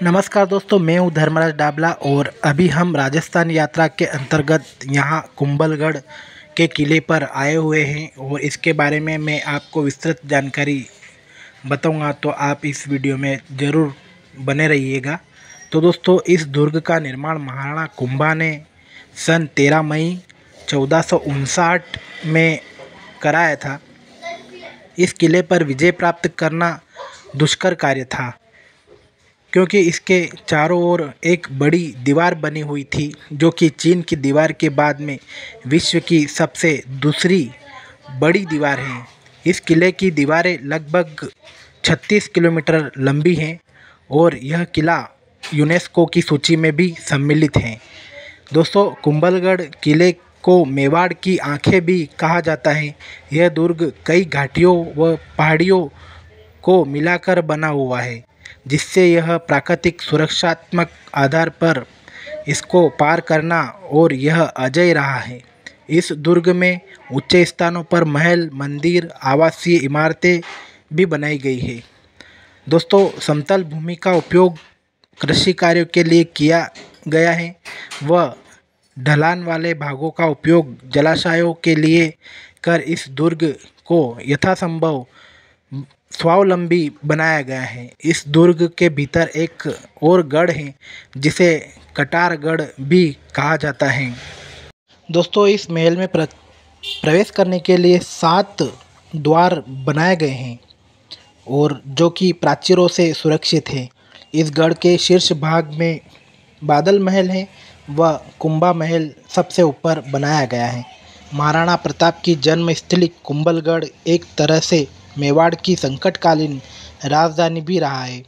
नमस्कार दोस्तों, मैं हूं धर्मराज डाबला और अभी हम राजस्थान यात्रा के अंतर्गत यहां कुंभलगढ़ के किले पर आए हुए हैं और इसके बारे में मैं आपको विस्तृत जानकारी बताऊंगा, तो आप इस वीडियो में ज़रूर बने रहिएगा। तो दोस्तों, इस दुर्ग का निर्माण महाराणा कुंभा ने सन 13 मई 1459 में कराया था। इस किले पर विजय प्राप्त करना दुष्कर कार्य था, क्योंकि इसके चारों ओर एक बड़ी दीवार बनी हुई थी, जो कि चीन की दीवार के बाद में विश्व की सबसे दूसरी बड़ी दीवार है। इस किले की दीवारें लगभग 36 किलोमीटर लंबी हैं और यह किला यूनेस्को की सूची में भी सम्मिलित है। दोस्तों, कुंभलगढ़ किले को मेवाड़ की आंखें भी कहा जाता है। यह दुर्ग कई घाटियों व पहाड़ियों को मिलाकर बना हुआ है, जिससे यह प्राकृतिक सुरक्षात्मक आधार पर इसको पार करना और यह अजय रहा है। इस दुर्ग में ऊंचे स्थानों पर महल, मंदिर, आवासीय इमारतें भी बनाई गई है। दोस्तों, समतल भूमि का उपयोग कृषि कार्यों के लिए किया गया है व ढलान वाले भागों का उपयोग जलाशयों के लिए कर इस दुर्ग को यथासंभव स्वावलंबी बनाया गया है। इस दुर्ग के भीतर एक और गढ़ है, जिसे कटारगढ़ भी कहा जाता है। दोस्तों, इस महल में प्रवेश करने के लिए 7 द्वार बनाए गए हैं और जो कि प्राचीरों से सुरक्षित है। इस गढ़ के शीर्ष भाग में बादल महल है व कुंभा महल सबसे ऊपर बनाया गया है। महाराणा प्रताप की जन्मस्थली कुंभलगढ़ एक तरह से मेवाड़ की संकटकालीन राजधानी भी रहा है।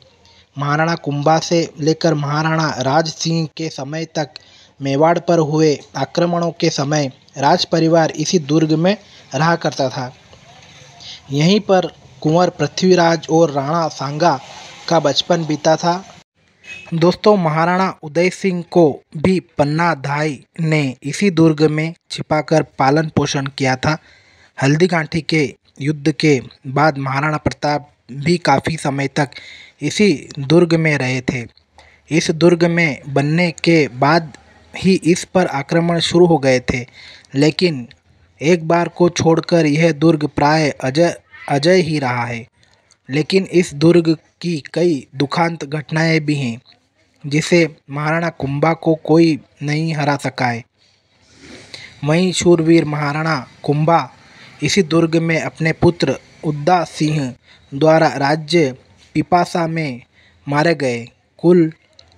महाराणा कुंभा से लेकर महाराणा राज सिंह के समय तक मेवाड़ पर हुए आक्रमणों के समय राज परिवार इसी दुर्ग में रहा करता था। यहीं पर कुंवर पृथ्वीराज और राणा सांगा का बचपन बीता था। दोस्तों, महाराणा उदय सिंह को भी पन्ना धाई ने इसी दुर्ग में छिपाकर पालन पोषण किया था। हल्दीघाटी के युद्ध के बाद महाराणा प्रताप भी काफ़ी समय तक इसी दुर्ग में रहे थे। इस दुर्ग में बनने के बाद ही इस पर आक्रमण शुरू हो गए थे, लेकिन एक बार को छोड़कर यह दुर्ग प्राय अजय ही रहा है। लेकिन इस दुर्ग की कई दुखांत घटनाएं भी हैं, जिसे महाराणा कुंभा को कोई नहीं हरा सका है। वहीं शूरवीर महाराणा कुंभा इसी दुर्ग में अपने पुत्र उदा सिंह द्वारा राज्य पिपासा में मारे गए। कुल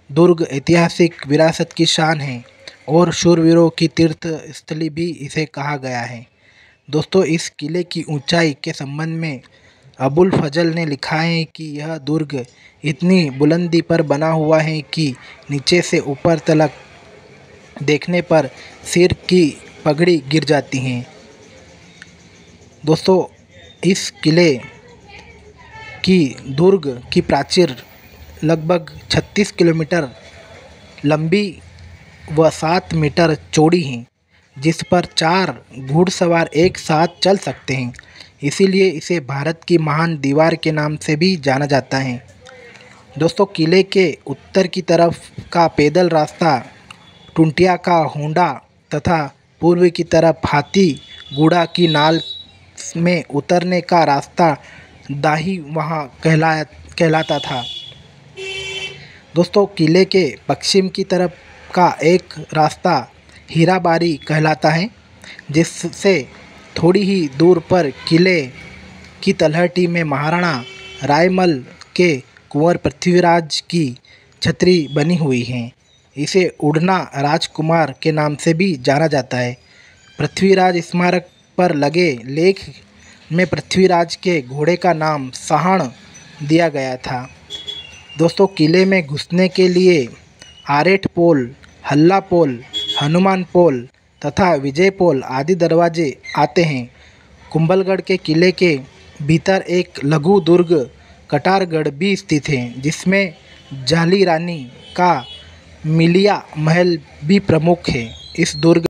दुर्ग ऐतिहासिक विरासत की शान है और शूरवीरों की तीर्थ स्थली भी इसे कहा गया है। दोस्तों, इस किले की ऊंचाई के संबंध में अबुल फजल ने लिखा है कि यह दुर्ग इतनी बुलंदी पर बना हुआ है कि नीचे से ऊपर तक देखने पर सिर की पगड़ी गिर जाती है। दोस्तों, इस किले की दुर्ग की प्राचीर लगभग 36 किलोमीटर लंबी व 7 मीटर चौड़ी है, जिस पर 4 घुड़सवार एक साथ चल सकते हैं। इसीलिए इसे भारत की महान दीवार के नाम से भी जाना जाता है। दोस्तों, किले के उत्तर की तरफ का पैदल रास्ता टुंटिया का होंडा तथा पूर्व की तरफ हाथी गुड़ा की नाल में उतरने का रास्ता दाही वहाँ कहलाता था। दोस्तों, किले के पश्चिम की तरफ का एक रास्ता हीराबारी कहलाता है, जिससे थोड़ी ही दूर पर किले की तलहटी में महाराणा रायमल के कुंवर पृथ्वीराज की छतरी बनी हुई है। इसे उड़ना राजकुमार के नाम से भी जाना जाता है। पृथ्वीराज स्मारक पर लगे लेख में पृथ्वीराज के घोड़े का नाम साहण दिया गया था। दोस्तों, किले में घुसने के लिए आरेठ पोल, हल्ला पोल, हनुमान पोल तथा विजय पोल आदि दरवाजे आते हैं। कुंभलगढ़ के किले के भीतर एक लघु दुर्ग कटारगढ़ भी स्थित है, जिसमें जाली रानी का मिलिया महल भी प्रमुख है। इस दुर्ग